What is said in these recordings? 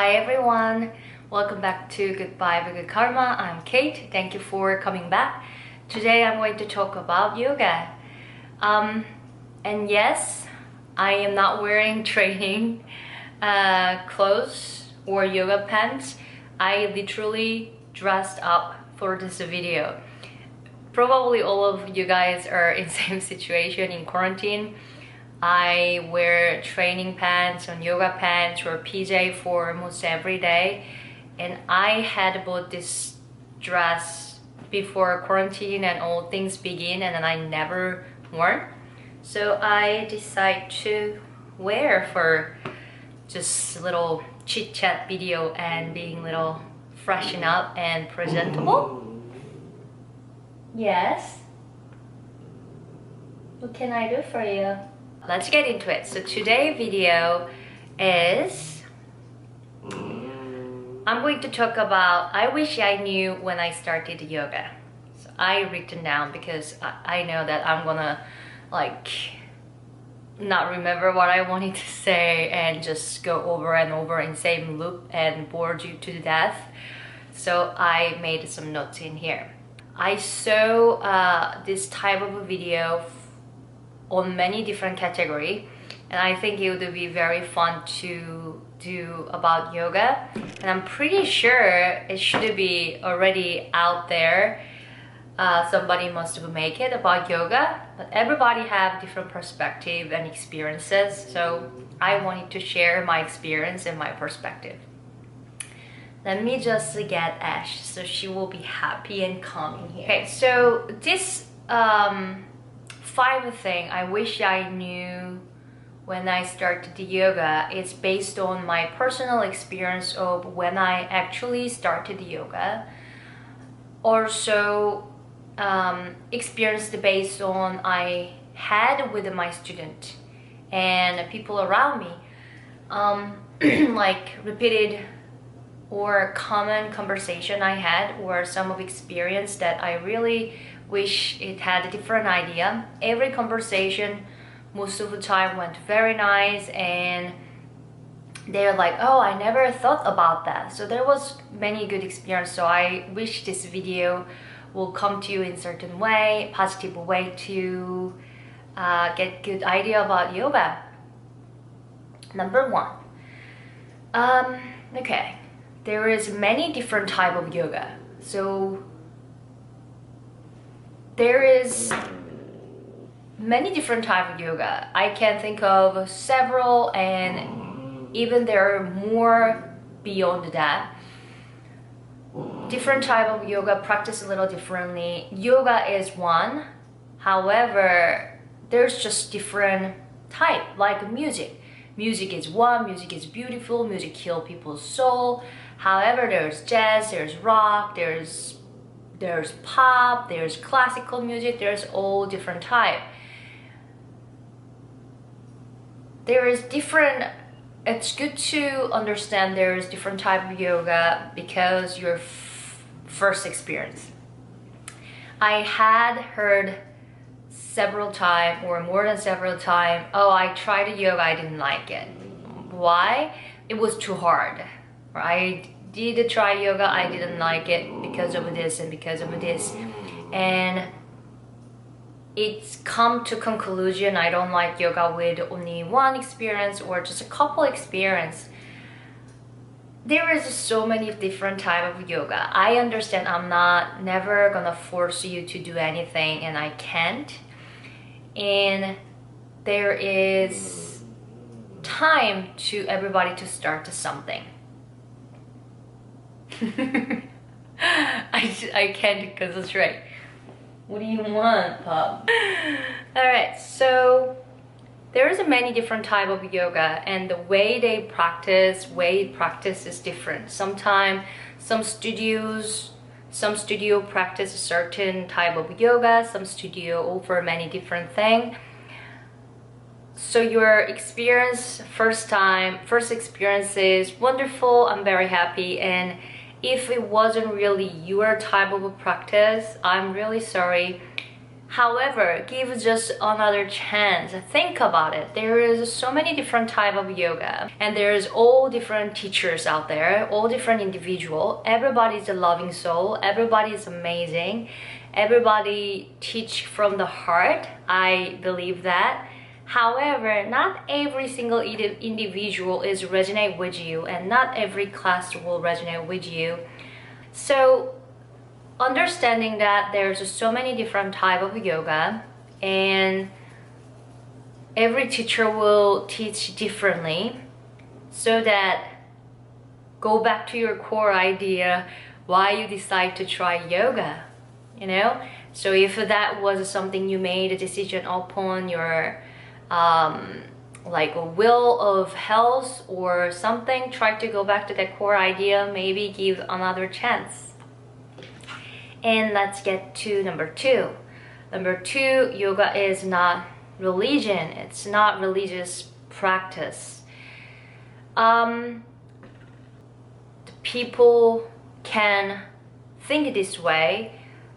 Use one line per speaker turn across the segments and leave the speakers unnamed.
Hi everyone, welcome back to Goodbye.Good Karma. I'm Kate. Thank you for coming back. Today I'm going to talk about yoga. And yes, I am not wearing training clothes or yoga pants. I literally dressed up for this video. Probably all of you guys are in the same situation in quarantine. I wear training pants and yoga pants or PJ for almost every day, and I had bought this dress before quarantine and all things begin, and then I never worn, so I decided to wear for just a little chit chat video and being little freshen up and presentable. Yes, what can I do for you? Let's get into it. So today's video is I'm going to talk about I wish I knew when I started yoga. So I written down because I know that I'm gonna not remember what I wanted to say and just go over and over in same loop and bore you to death. So I made some notes in here. I saw this type of a video on many different categories, and I think it would be very fun to do about yoga, and I'm pretty sure it should be already out there. Somebody must have made it about yoga, but everybody have different perspective and experiences, so I wanted to share my experience and my perspective. Let me just get Ash so she will be happy and calm in here. Okay, so this 5 thing I wish I knew when I started the yoga is based on my personal experience of when I actually started the yoga. Also experience based on I had with my student and people around me, like repeated or common conversation I had, or some of experience that I really wish it had a different idea. Every conversation most of the time went very nice, and they're like, oh, I never thought about that. So there was many good experience. So I wish this video will come to you in certain way, positive way to get good idea about yoga. Number 1, okay, there is many different type of yoga. So there is many different type of yoga. I can think of several, and even there are more beyond that. Different type of yoga practice a little differently. Yoga is one, however there's just different type, like music. Music is one, music is beautiful, music heals people's soul. However, there's jazz, there's rock, there's pop, there's classical music, there's all different type. There is different, it's good to understand there is different type of yoga because your first experience. I had heard several times or more than several times, oh, I tried yoga, I didn't like it. Why? It was too hard. I did try yoga, I didn't like it because of this and because of this, and it's come to conclusion I don't like yoga with only one experience or just a couple experience. There is so many different type of yoga. I understand I'm never gonna force you to do anything, and I can't, and there is time to everybody to start something. I can't concentrate. What do you want, Pop? Alright, so there is many different type of yoga, and the way they practice, is different. Sometimes some studio practice a certain type of yoga, some studio offer many different things. So your experience, first experience is wonderful, I'm very happy, and if it wasn't really your type of a practice, I'm really sorry. However, give just another chance. Think about it. There is so many different type of yoga, and there's all different teachers out there, all different individual. Everybody's a loving soul. Everybody is amazing. Everybody teach from the heart. I believe that. However, not every single individual is resonate with you, and not every class will resonate with you. So understanding that there's so many different type of yoga, and every teacher will teach differently, so that go back to your core idea why you decide to try yoga, you know. So if that was something you made a decision upon your like a will of health or something, try to go back to that core idea, maybe give another chance. And let's get to number 2. Number 2, yoga is not religion. It's not religious practice. The people can think this way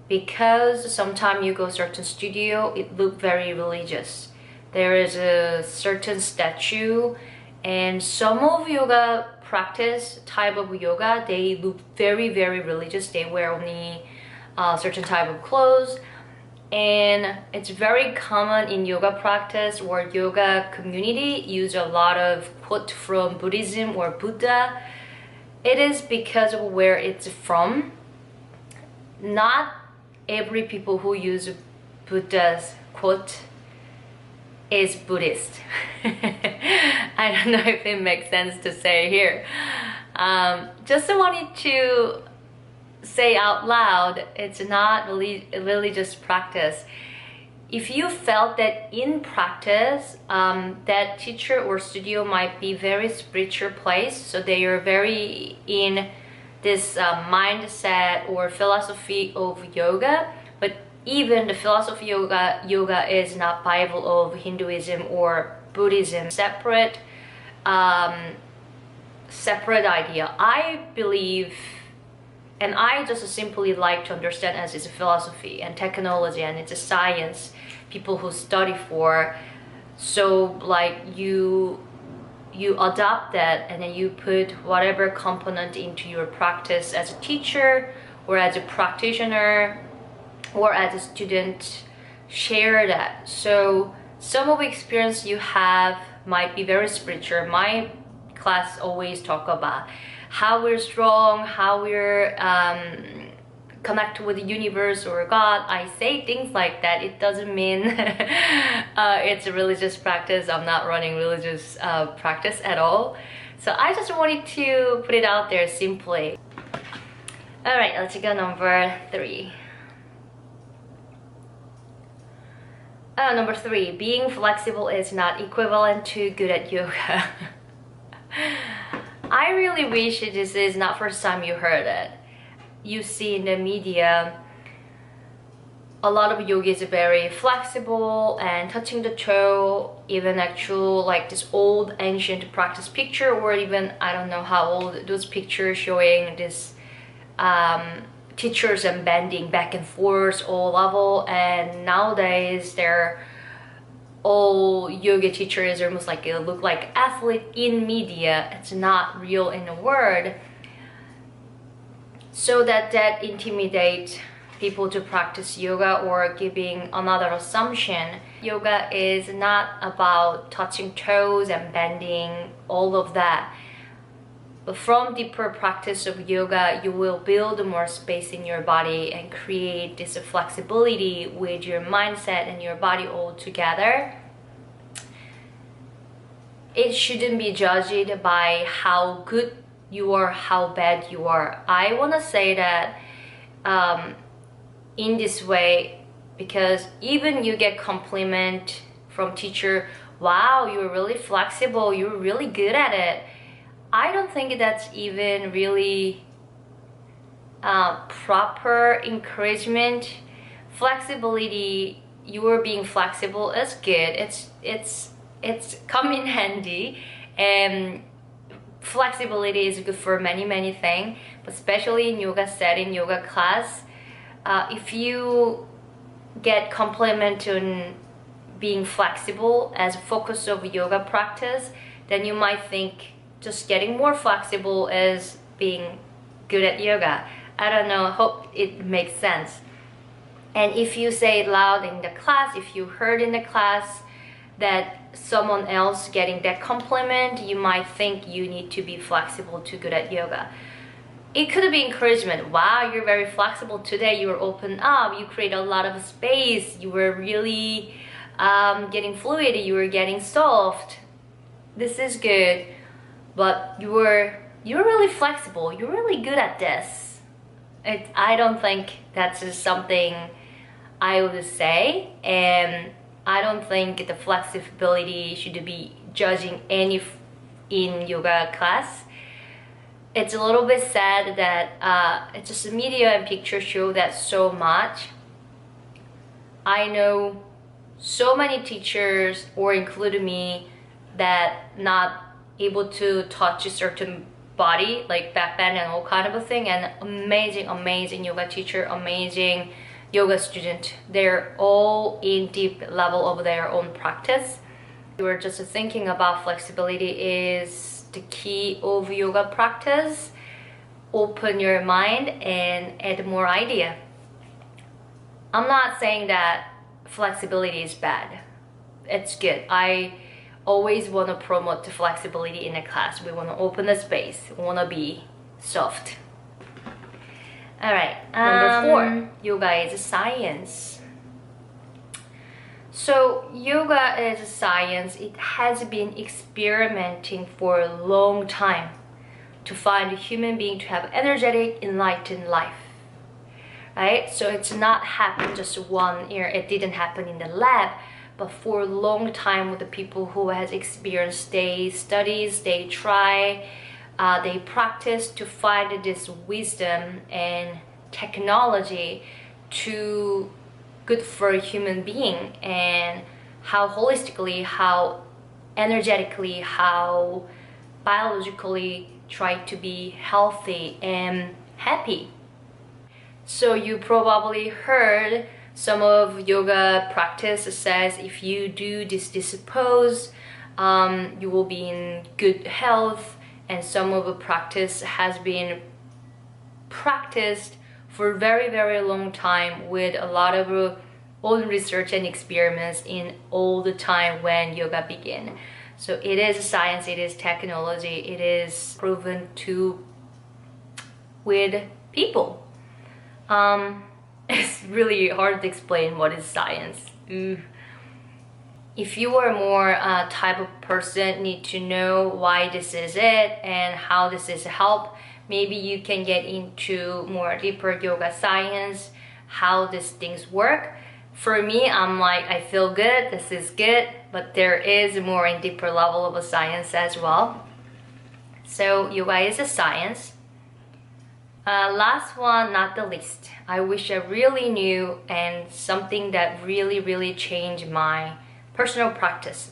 because sometimes you go certain studio, it look very religious. There is a certain statue, and some of yoga practice type of yoga, they look very religious. They wear only certain type of clothes, and it's very common in yoga practice or yoga community use a lot of quote from Buddhism or Buddha. It is because of where it's from. Not every people who use Buddha's quote is Buddhist. I don't know if it makes sense to say here. Just wanted to say out loud, it's not really religious practice. If you felt that in practice, that teacher or studio might be very spiritual place, so they are very in this mindset or philosophy of yoga, but even the philosophy yoga is not Bible of Hinduism or Buddhism, separate idea. I believe, and I just simply like to understand as it's a philosophy and technology, and it's a science people who study for. So like you adopt that, and then you put whatever component into your practice as a teacher or as a practitioner or as a student, share that. So some of the experience you have might be very spiritual. My class always talk about how we're strong, how we're connect with the universe or God. I say things like that. It doesn't mean it's a religious practice. I'm not running religious practice at all. So I just wanted to put it out there simply. All right, let's go number 3. Number 3, being flexible is not equivalent to good at yoga. I really wish this is not first time you heard it. You see in the media, a lot of yogis are very flexible and touching the toe, even actual like this old ancient practice picture, or even I don't know how old those pictures showing this teachers and bending back and forth all level. And nowadays they're all yoga teachers almost like it look like athlete in media. It's not real in the world. So that intimidate people to practice yoga or giving another assumption. Yoga is not about touching toes and bending, all of that. But from deeper practice of yoga, you will build more space in your body and create this flexibility with your mindset and your body all together. It shouldn't be judged by how good you are, how bad you are. I want to say that in this way, because even you get compliment from teacher, wow, you're really flexible, you're really good at it. I don't think that's even really proper encouragement. Flexibility, you are being flexible is good. It's come in handy, and flexibility is good for many things, but especially in yoga setting, yoga class, if you get compliment on being flexible as a focus of yoga practice, then you might think just getting more flexible is being good at yoga. I don't know, I hope it makes sense. And if you say it loud in the class, if you heard in the class that someone else getting that compliment, you might think you need to be flexible to good at yoga. It could be encouragement. Wow, you're very flexible today. You were open up. You create a lot of space. You were really getting fluid. You were getting soft. This is good. But you're really flexible. You're really good at this. I don't think that's just something I would say. And I don't think the flexibility should be judging any in yoga class. It's a little bit sad that it's just media and pictures show that so much. I know so many teachers, or including me, that not able to touch a certain body, like back bend and all kind of a thing, and amazing yoga teacher, amazing yoga student. They're all in deep level of their own practice. We were just thinking about flexibility is the key of yoga practice. Open your mind and add more idea. I'm not saying that flexibility is bad. It's good. I always want to promote the flexibility in a class. We want to open the space. We want to be soft. All right. Number 4, yoga is science. So yoga is a science. It has been experimenting for a long time to find a human being to have energetic, enlightened life. Right? So it's not happened just 1 year. It didn't happen in the lab, but for a long time with the people who has experienced, they studies, they try, they practice to find this wisdom and technology to good for a human being, and how holistically, how energetically, how biologically try to be healthy and happy. So you probably heard some of yoga practice says if you do this pose, you will be in good health, and some of the practice has been practiced for a very long time with a lot of own research and experiments in all the time when yoga began. So it is science, it is technology, it is proven to with people. It's really hard to explain what is science. If you are more type of person, need to know why this is it and how this is help, maybe you can get into more deeper yoga science, how these things work. For me, I'm like, I feel good, this is good, but there is more in deeper level of a science as well. So yoga is a science. Last one, not the least, I wish I really knew, and something that really changed my personal practice.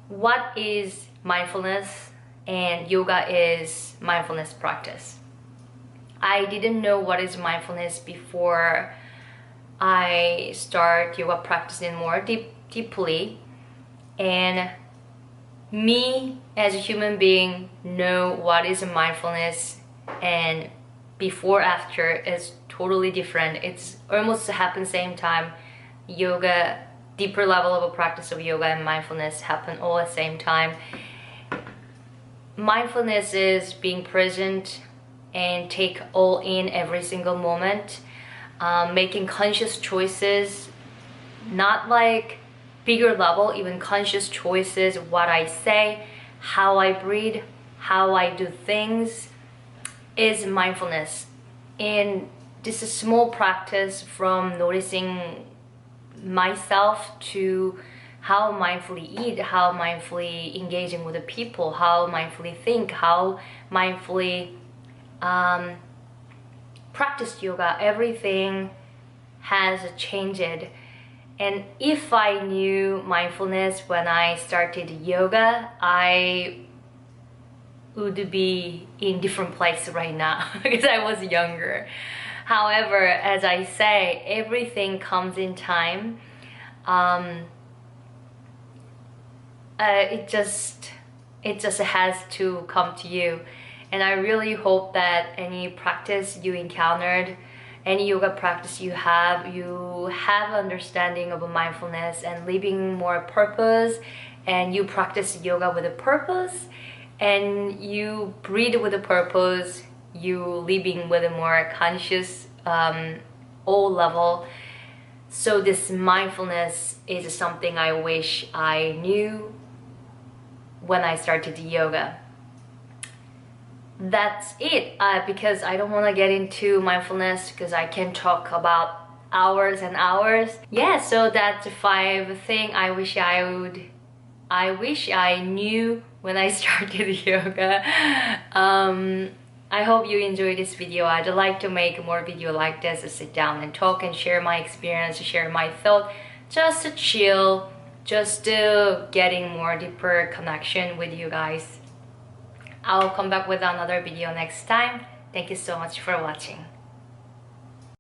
What is mindfulness? And yoga is mindfulness practice. I didn't know what is mindfulness before I start yoga practicing more deeply. And me as a human being know what is mindfulness, and before after is totally different. It's almost happen same time. Yoga, deeper level of a practice of yoga and mindfulness happen all at the same time. Mindfulness is being present and take all in every single moment, making conscious choices, not like bigger level, even conscious choices, what I say, how I breathe, how I do things is mindfulness. And this is a small practice from noticing myself to how mindfully eat, how mindfully engaging with the people, how mindfully think, how mindfully practice yoga. Everything has changed. And if I knew mindfulness when I started yoga, I would be in different place right now because I was younger. However, as I say, everything comes in time. It just has to come to you. And I really hope that any practice you encountered, any yoga practice you have understanding of mindfulness and living more purpose, and you practice yoga with a purpose, and you breathe with a purpose, you living with a more conscious all level. So this mindfulness is something I wish I knew when I started yoga. That's it, because I don't want to get into mindfulness because I can talk about hours and hours. Yeah, so that's 5 things I wish I knew when I started yoga. I hope you enjoyed this video. I'd like to make more video like this, to sit down and talk and share my experience, share my thought, just to chill, just to getting more deeper connection with you guys. I'll come back with another video next time. Thank you so much for watching.